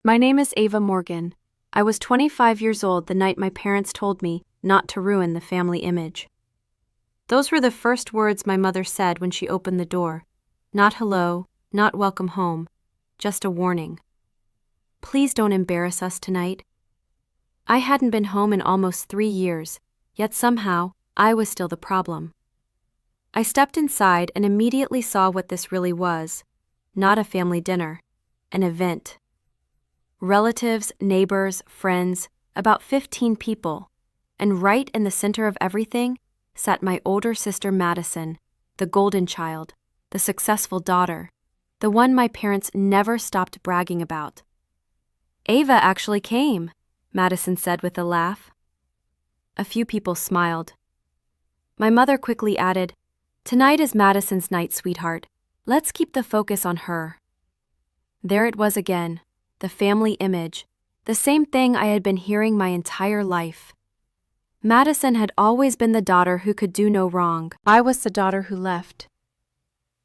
My name is Ava Morgan. I was 25 years old the night my parents told me not to ruin the family image. Those were the first words my mother said when she opened the door. Not hello, not welcome home, just a warning. Please don't embarrass us tonight. I hadn't been home in almost 3 years, yet somehow I was still the problem. I stepped inside and immediately saw what this really was. Not a family dinner, an event. Relatives, neighbors, friends, about 15 people, and right in the center of everything sat my older sister Madison, the golden child, the successful daughter, the one my parents never stopped bragging about. Ava actually came, Madison said with a laugh. A few people smiled. My mother quickly added, "Tonight is Madison's night, sweetheart. Let's keep the focus on her." There it was again, the family image, the same thing I had been hearing my entire life. Madison had always been the daughter who could do no wrong. I was the daughter who left.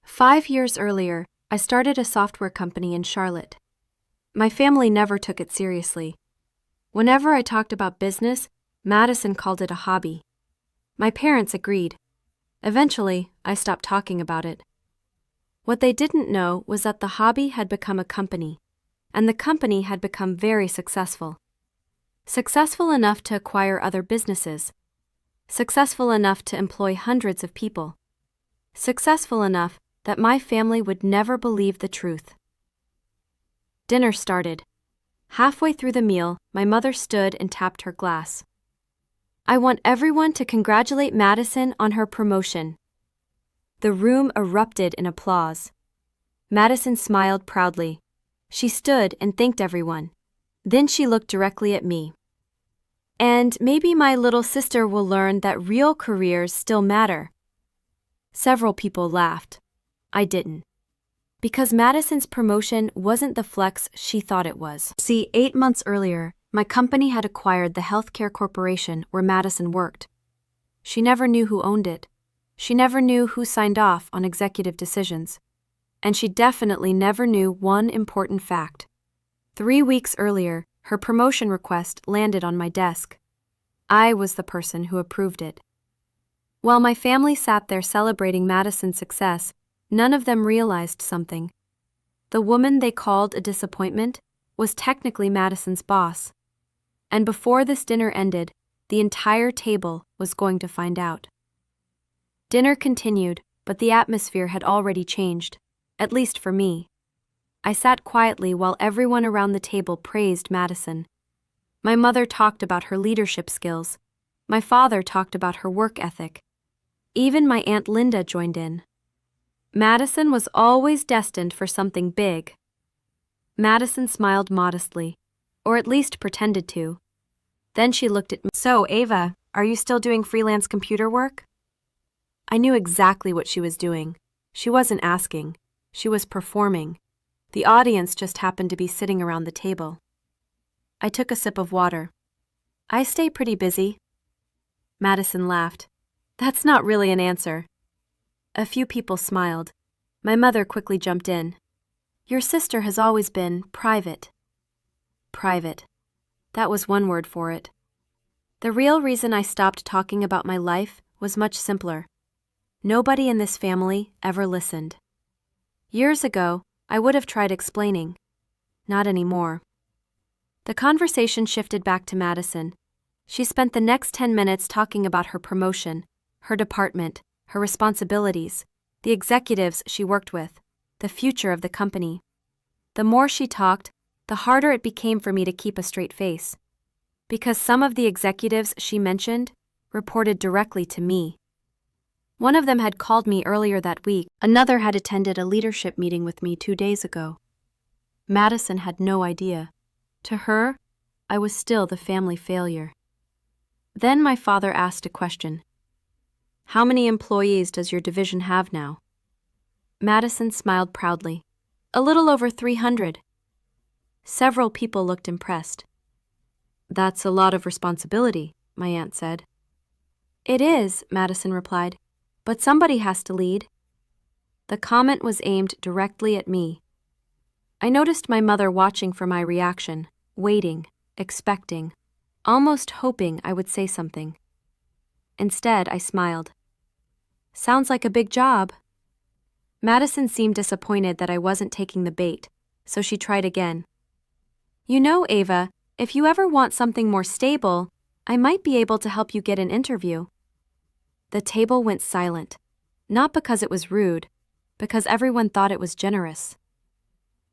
5 years earlier, I started a software company in Charlotte. My family never took it seriously. Whenever I talked about business, Madison called it a hobby. My parents agreed. Eventually, I stopped talking about it. What they didn't know was that the hobby had become a company, and the company had become very successful. Successful enough to acquire other businesses. Successful enough to employ hundreds of people. Successful enough that my family would never believe the truth. Dinner started. Halfway through the meal, my mother stood and tapped her glass. "I want everyone to congratulate Madison on her promotion." The room erupted in applause. Madison smiled proudly. She stood and thanked everyone. Then she looked directly at me. "And maybe my little sister will learn that real careers still matter." Several people laughed. I didn't. Because Madison's promotion wasn't the flex she thought it was. See, 8 months earlier, my company had acquired the healthcare corporation where Madison worked. She never knew who owned it. She never knew who signed off on executive decisions. And she definitely never knew one important fact. 3 weeks earlier, her promotion request landed on my desk. I was the person who approved it. While my family sat there celebrating Madison's success, none of them realized something. The woman they called a disappointment was technically Madison's boss. And before this dinner ended, the entire table was going to find out. Dinner continued, but the atmosphere had already changed, at least for me. I sat quietly while everyone around the table praised Madison. My mother talked about her leadership skills. My father talked about her work ethic. Even my Aunt Linda joined in. Madison was always destined for something big. Madison smiled modestly, or at least pretended to. Then she looked at me. "So, Ava, are you still doing freelance computer work?" I knew exactly what she was doing. She wasn't asking. She was performing. The audience just happened to be sitting around the table. I took a sip of water. "I stay pretty busy." Madison laughed. "That's not really an answer." A few people smiled. My mother quickly jumped in. "Your sister has always been private." Private. That was one word for it. The real reason I stopped talking about my life was much simpler. Nobody in this family ever listened. Years ago, I would have tried explaining. Not anymore. The conversation shifted back to Madison. She spent the next 10 minutes talking about her promotion, her department, her responsibilities, the executives she worked with, the future of the company. The more she talked, the harder it became for me to keep a straight face. Because some of the executives she mentioned reported directly to me. One of them had called me earlier that week. Another had attended a leadership meeting with me 2 days ago. Madison had no idea. To her, I was still the family failure. Then my father asked a question. "How many employees does your division have now?" Madison smiled proudly. "A little over 300. Several people looked impressed. "That's a lot of responsibility," my aunt said. "It is," Madison replied, "but somebody has to lead." The comment was aimed directly at me. I noticed my mother watching for my reaction, waiting, expecting, almost hoping I would say something. Instead, I smiled. Sounds like a big job. Madison seemed disappointed that I wasn't taking the bait, so she tried again. You know, Ava, if you ever want something more stable, I might be able to help you get an interview. The table went silent, not because it was rude, because everyone thought it was generous.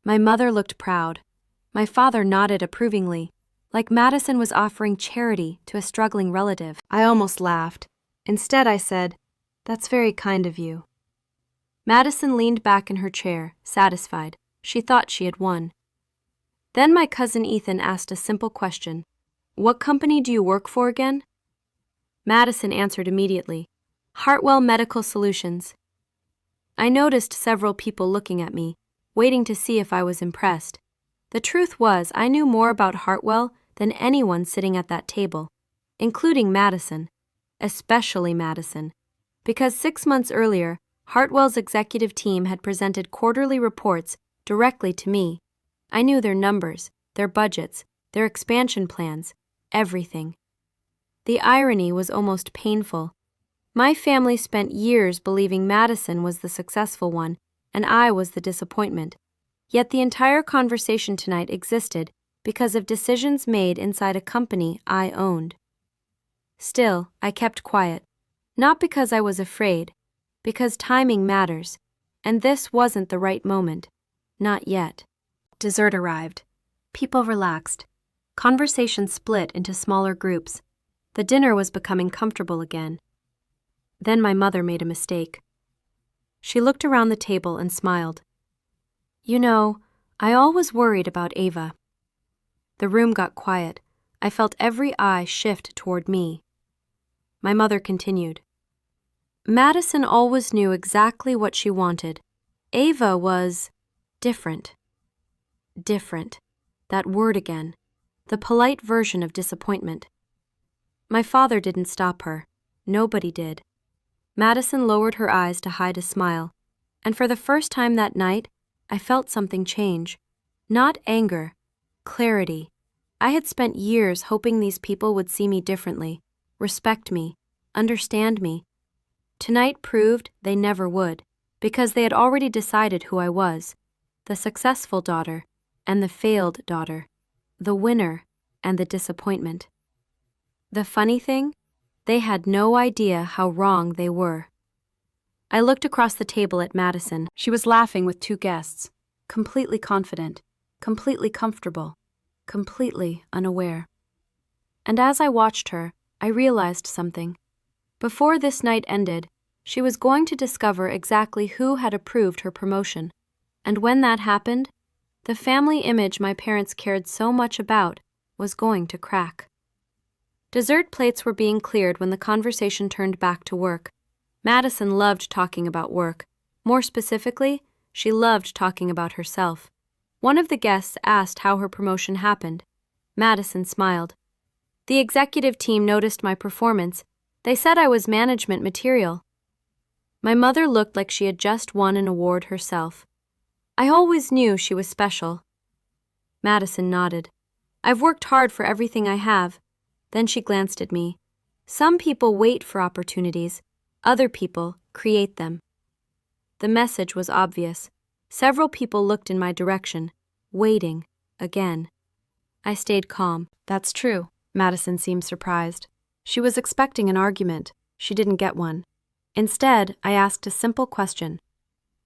My mother looked proud. My father nodded approvingly, like Madison was offering charity to a struggling relative. I almost laughed. Instead, I said, "That's very kind of you." Madison leaned back in her chair, satisfied. She thought she had won. Then my cousin Ethan asked a simple question. "What company do you work for again?" Madison answered immediately. "Hartwell Medical Solutions." I noticed several people looking at me, waiting to see if I was impressed. The truth was, I knew more about Hartwell than anyone sitting at that table, including Madison, especially Madison, because 6 months earlier, Hartwell's executive team had presented quarterly reports directly to me. I knew their numbers, their budgets, their expansion plans, everything. The irony was almost painful. My family spent years believing Madison was the successful one, and I was the disappointment. Yet the entire conversation tonight existed because of decisions made inside a company I owned. Still, I kept quiet, not because I was afraid, because timing matters, and this wasn't the right moment. Not yet. Dessert arrived. People relaxed. Conversation split into smaller groups. The dinner was becoming comfortable again. Then my mother made a mistake. She looked around the table and smiled. You know, I always worried about Ava. The room got quiet. I felt every eye shift toward me. My mother continued. Madison always knew exactly what she wanted. Ava was different. Different. That word again. The polite version of disappointment. My father didn't stop her. Nobody did. Madison lowered her eyes to hide a smile, and for the first time that night, I felt something change. Not anger, clarity. I had spent years hoping these people would see me differently, respect me, understand me. Tonight proved they never would, because they had already decided who I was, the successful daughter and the failed daughter, the winner and the disappointment. The funny thing, they had no idea how wrong they were. I looked across the table at Madison. She was laughing with 2 guests, completely confident, completely comfortable, completely unaware. And as I watched her, I realized something. Before this night ended, she was going to discover exactly who had approved her promotion. And when that happened, the family image my parents cared so much about was going to crack. Dessert plates were being cleared when the conversation turned back to work. Madison loved talking about work. More specifically, she loved talking about herself. One of the guests asked how her promotion happened. Madison smiled. The executive team noticed my performance. They said I was management material. My mother looked like she had just won an award herself. I always knew she was special. Madison nodded. I've worked hard for everything I have. Then she glanced at me. Some people wait for opportunities. Other people create them. The message was obvious. Several people looked in my direction, waiting, again. I stayed calm. That's true. Madison seemed surprised. She was expecting an argument. She didn't get one. Instead, I asked a simple question.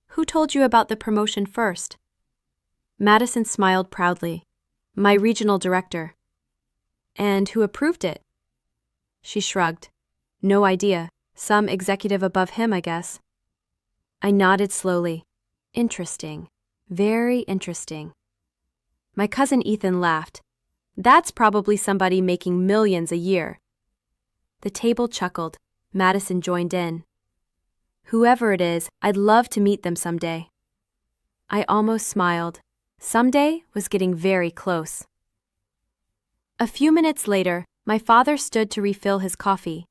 Who told you about the promotion first? Madison smiled proudly. My regional director. And who approved it? She shrugged. No idea. Some executive above him, I guess. I nodded slowly. Interesting. Very interesting. My cousin Ethan laughed. That's probably somebody making millions a year. The table chuckled. Madison joined in. Whoever it is, I'd love to meet them someday. I almost smiled. Someday was getting very close. A few minutes later, my father stood to refill his coffee.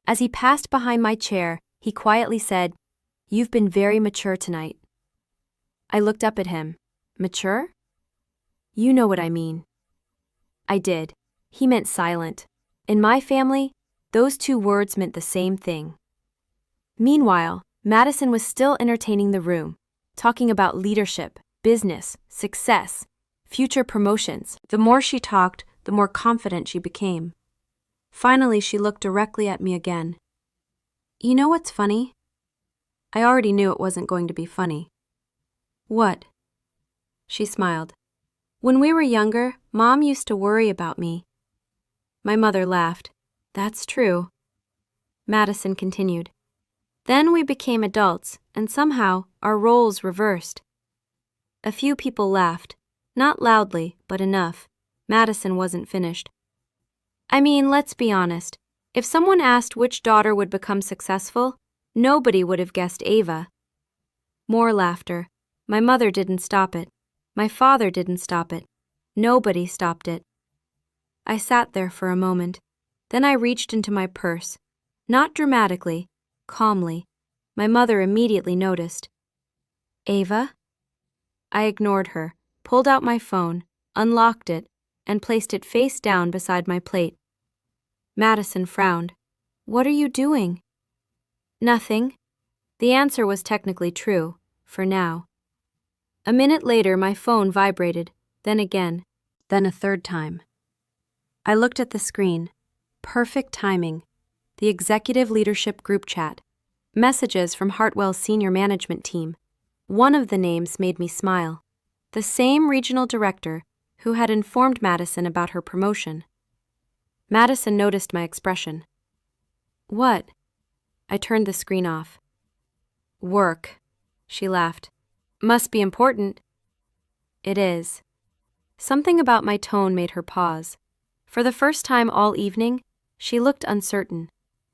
As he passed behind my chair, he quietly said, "You've been very mature tonight." I looked up at him. Mature? You know what I mean. I did. He meant silent. In my family, those two words meant the same thing. Meanwhile, Madison was still entertaining the room, talking about leadership, business, success, future promotions. The more she talked, the more confident she became. Finally, she looked directly at me again. You know what's funny? I already knew it wasn't going to be funny. What? She smiled. When we were younger, Mom used to worry about me. My mother laughed. That's true. Madison continued. Then we became adults, and somehow our roles reversed. A few people laughed, not loudly, but enough. Madison wasn't finished. I mean, let's be honest. If someone asked which daughter would become successful, nobody would have guessed Ava. More laughter. My mother didn't stop it. My father didn't stop it. Nobody stopped it. I sat there for a moment. Then I reached into my purse. Not dramatically, calmly. My mother immediately noticed. Ava? I ignored her, pulled out my phone, unlocked it, and placed it face down beside my plate. Madison frowned. What are you doing? Nothing. The answer was technically true, for now. A minute later, my phone vibrated, then again, then a third time. I looked at the screen. Perfect timing. The executive leadership group chat. Messages from Hartwell's senior management team. One of the names made me smile. The same regional director who had informed Madison about her promotion. Madison noticed my expression. What? I turned the screen off. Work, she laughed. Must be important. It is. Something about my tone made her pause. For the first time all evening, she looked uncertain.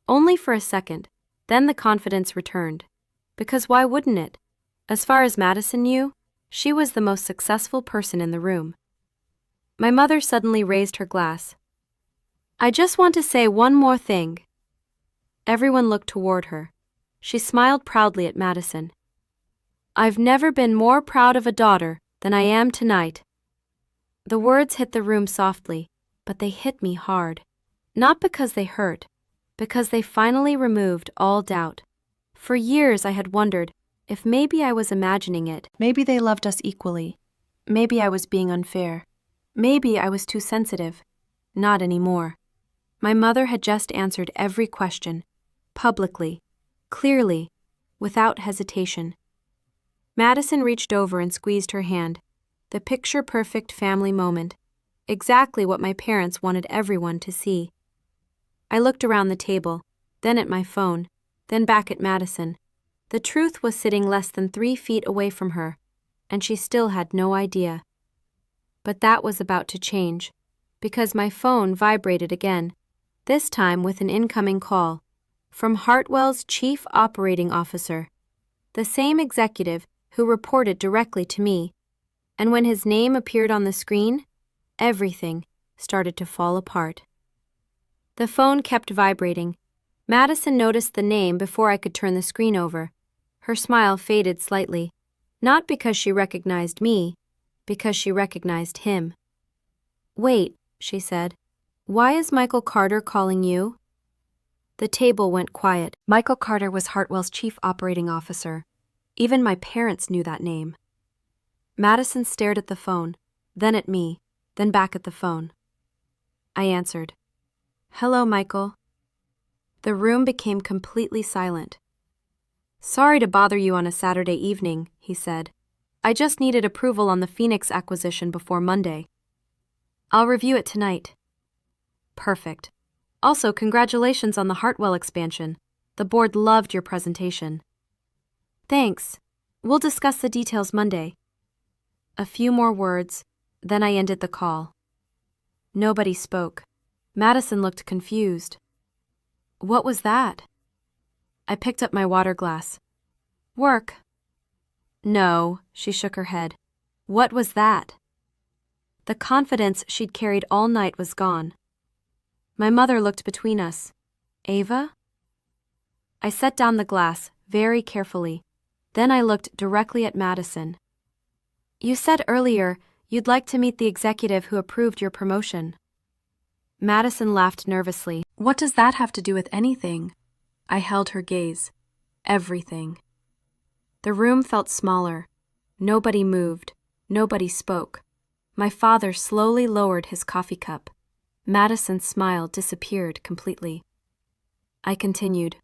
Only for a second. Then the confidence returned. Because why wouldn't it? As far as Madison knew, she was the most successful person in the room. My mother suddenly raised her glass. I just want to say one more thing. Everyone looked toward her. She smiled proudly at Madison. I've never been more proud of a daughter than I am tonight. The words hit the room softly, but they hit me hard. Not because they hurt, because they finally removed all doubt. For years I had wondered if maybe I was imagining it. Maybe they loved us equally. Maybe I was being unfair. Maybe I was too sensitive. Not anymore. My mother had just answered every question, publicly, clearly, without hesitation. Madison reached over and squeezed her hand. The picture-perfect family moment. Exactly what my parents wanted everyone to see. I looked around the table, then at my phone, then back at Madison. The truth was sitting less than 3 feet away from her, and she still had no idea. But that was about to change, because my phone vibrated again, this time with an incoming call, from Hartwell's Chief Operating Officer, the same executive who reported directly to me, and when his name appeared on the screen, everything started to fall apart. The phone kept vibrating. Madison noticed the name before I could turn the screen over. Her smile faded slightly, not because she recognized me, because she recognized him. Wait, she said. Why is Michael Carter calling you? The table went quiet. Michael Carter was Hartwell's chief operating officer. Even my parents knew that name. Madison stared at the phone, then at me, then back at the phone. I answered. Hello, Michael. The room became completely silent. Sorry to bother you on a Saturday evening, he said. I just needed approval on the Phoenix acquisition before Monday. I'll review it tonight. Perfect. Also, congratulations on the Hartwell expansion. The board loved your presentation. Thanks. We'll discuss the details Monday. A few more words, then I ended the call. Nobody spoke. Madison looked confused. What was that? I picked up my water glass. Work. No, she shook her head. What was that? The confidence she'd carried all night was gone. My mother looked between us. Ava? I set down the glass very carefully. Then I looked directly at Madison. You said earlier You'd like to meet the executive who approved your promotion. Madison laughed nervously. What does that have to do with anything? I held her gaze. Everything. The room felt smaller. Nobody moved. Nobody spoke. My father slowly lowered his coffee cup. Madison's smile disappeared completely. I continued.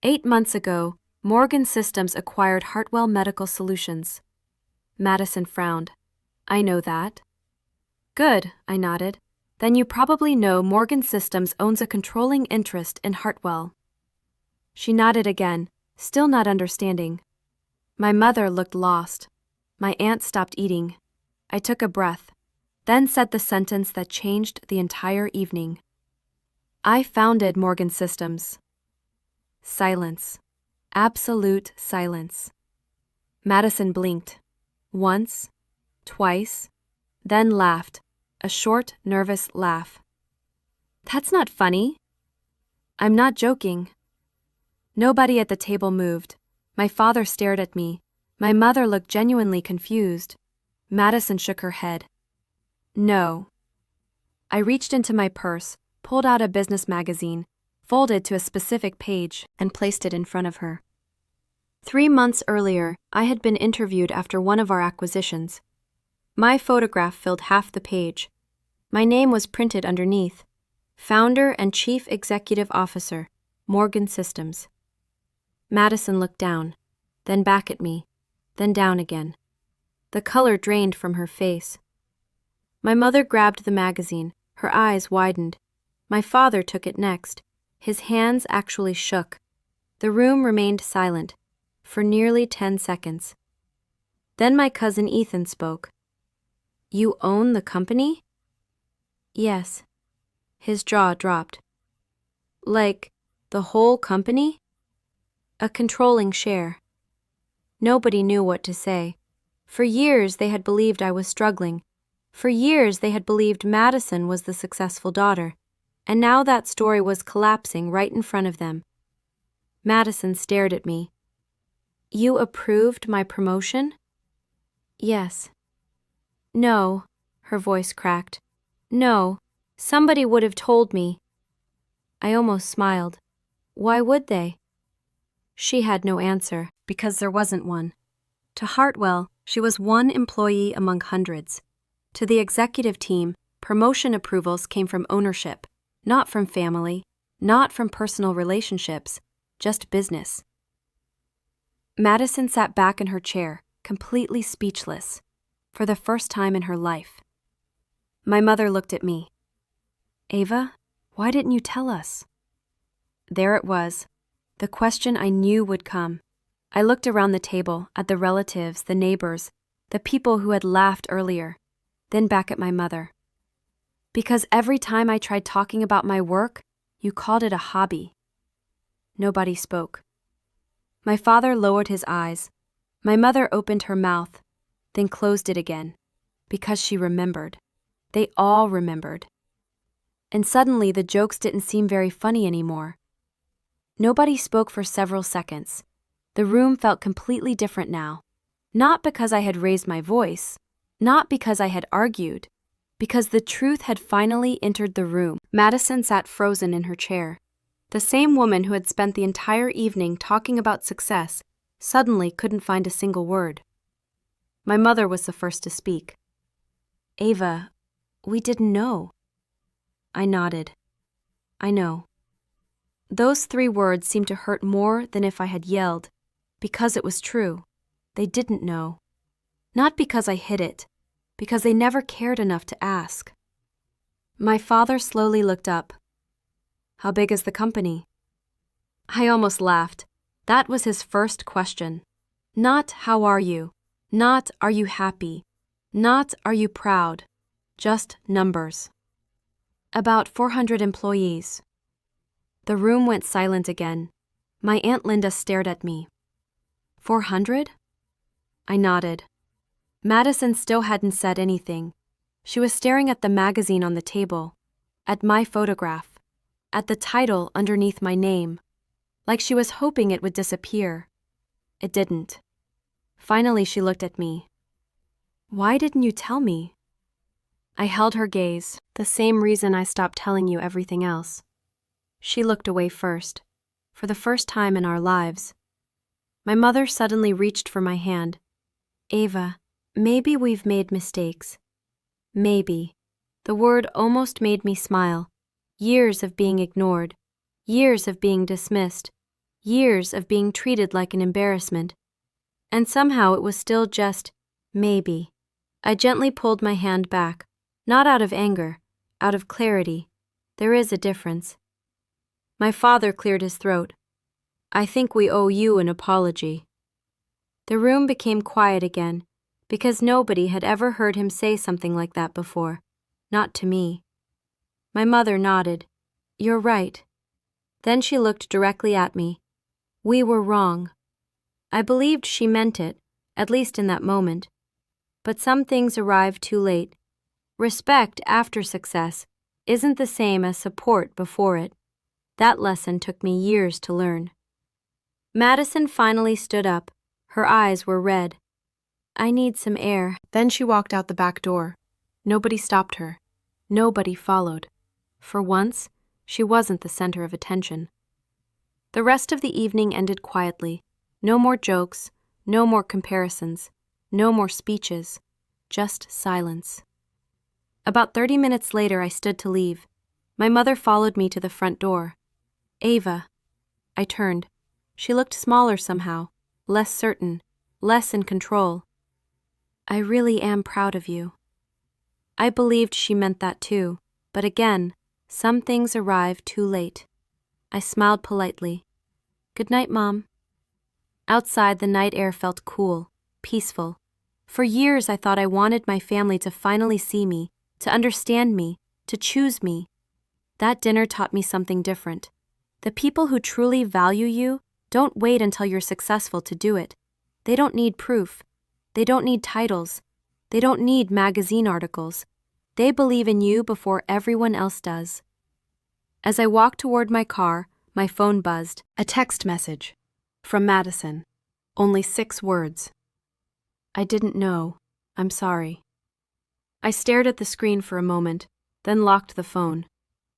8 months ago, Morgan Systems acquired Hartwell Medical Solutions. Madison frowned. I know that. Good, I nodded. Then you probably know Morgan Systems owns a controlling interest in Hartwell. She nodded again, still not understanding. My mother looked lost. My aunt stopped eating. I took a breath, then said the sentence that changed the entire evening. I founded Morgan Systems. Silence. Absolute silence. Madison blinked. Once, twice, then laughed, a short, nervous laugh. That's not funny. I'm not joking. Nobody at the table moved. My father stared at me. My mother looked genuinely confused. Madison shook her head. No. I reached into my purse, pulled out a business magazine, folded to a specific page, and placed it in front of her. 3 months earlier, I had been interviewed after one of our acquisitions. My photograph filled half the page. My name was printed underneath. Founder and Chief Executive Officer, Morgan Systems. Madison looked down, then back at me, then down again. The color drained from her face. My mother grabbed the magazine. Her eyes widened. My father took it next. His hands actually shook. The room remained silent for nearly 10 seconds. Then my cousin Ethan spoke. You own the company? Yes. His jaw dropped. Like, the whole company? A controlling share. Nobody knew what to say. For years they had believed I was struggling. For years they had believed Madison was the successful daughter. And now that story was collapsing right in front of them. Madison stared at me. You approved my promotion? Yes. No, her voice cracked. No, somebody would have told me. I almost smiled. Why would they? She had no answer, because there wasn't one. To Hartwell, she was one employee among hundreds. To the executive team, promotion approvals came from ownership, not from family, not from personal relationships, just business. Madison sat back in her chair, completely speechless, for the first time in her life. My mother looked at me. Ava, why didn't you tell us? There it was, the question I knew would come. I looked around the table, at the relatives, the neighbors, the people who had laughed earlier, then back at my mother. Because every time I tried talking about my work, you called it a hobby. Nobody spoke. My father lowered his eyes. My mother opened her mouth, then closed it again, because she remembered. They all remembered. And suddenly the jokes didn't seem very funny anymore. Nobody spoke for several seconds. The room felt completely different now. Not because I had raised my voice, not because I had argued, because the truth had finally entered the room. Madison sat frozen in her chair. The same woman who had spent the entire evening talking about success suddenly couldn't find a single word. My mother was the first to speak. Ava, we didn't know. I nodded. I know. Those 3 words seemed to hurt more than if I had yelled, because it was true. They didn't know. Not because I hid it, because they never cared enough to ask. My father slowly looked up. How big is the company? I almost laughed. That was his first question. Not how are you? Not are you happy? Not are you proud? Just numbers. About 400 employees. The room went silent again. My Aunt Linda stared at me. 400? I nodded. Madison still hadn't said anything. She was staring at the magazine on the table, at my photograph, at the title underneath my name, like she was hoping it would disappear. It didn't. Finally, she looked at me. Why didn't you tell me? I held her gaze, the same reason I stopped telling you everything else. She looked away first, for the first time in our lives. My mother suddenly reached for my hand. Ava, maybe we've made mistakes. Maybe. The word almost made me smile. Years of being ignored. Years of being dismissed. Years of being treated like an embarrassment. And somehow it was still just, maybe. I gently pulled my hand back, not out of anger, out of clarity. There is a difference. My father cleared his throat. I think we owe you an apology. The room became quiet again, because nobody had ever heard him say something like that before, not to me. My mother nodded. You're right. Then she looked directly at me. We were wrong. I believed she meant it, at least in that moment. But some things arrive too late. Respect after success isn't the same as support before it. That lesson took me years to learn. Madison finally stood up. Her eyes were red. I need some air. Then she walked out the back door. Nobody stopped her. Nobody followed. For once, she wasn't the center of attention. The rest of the evening ended quietly. No more jokes, no more comparisons, no more speeches, just silence. About 30 minutes later, I stood to leave. My mother followed me to the front door. Ava. I turned. She looked smaller somehow, less certain, less in control. I really am proud of you. I believed she meant that too, but again, some things arrive too late. I smiled politely. Good night, Mom. Outside, the night air felt cool, peaceful. For years, I thought I wanted my family to finally see me, to understand me, to choose me. That dinner taught me something different. The people who truly value you don't wait until you're successful to do it. They don't need proof. They don't need titles. They don't need magazine articles. They believe in you before everyone else does. As I walked toward my car, my phone buzzed. A text message. From Madison. Only 6 words. I didn't know. I'm sorry. I stared at the screen for a moment, then locked the phone.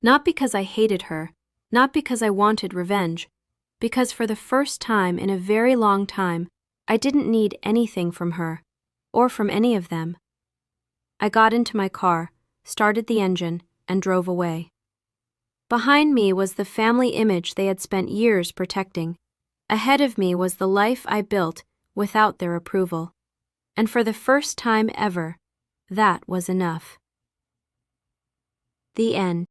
Not because I hated her, not because I wanted revenge, because for the first time in a very long time, I didn't need anything from her, or from any of them. I got into my car, started the engine, and drove away. Behind me was the family image they had spent years protecting. Ahead of me was the life I built without their approval. And for the first time ever, that was enough. The end.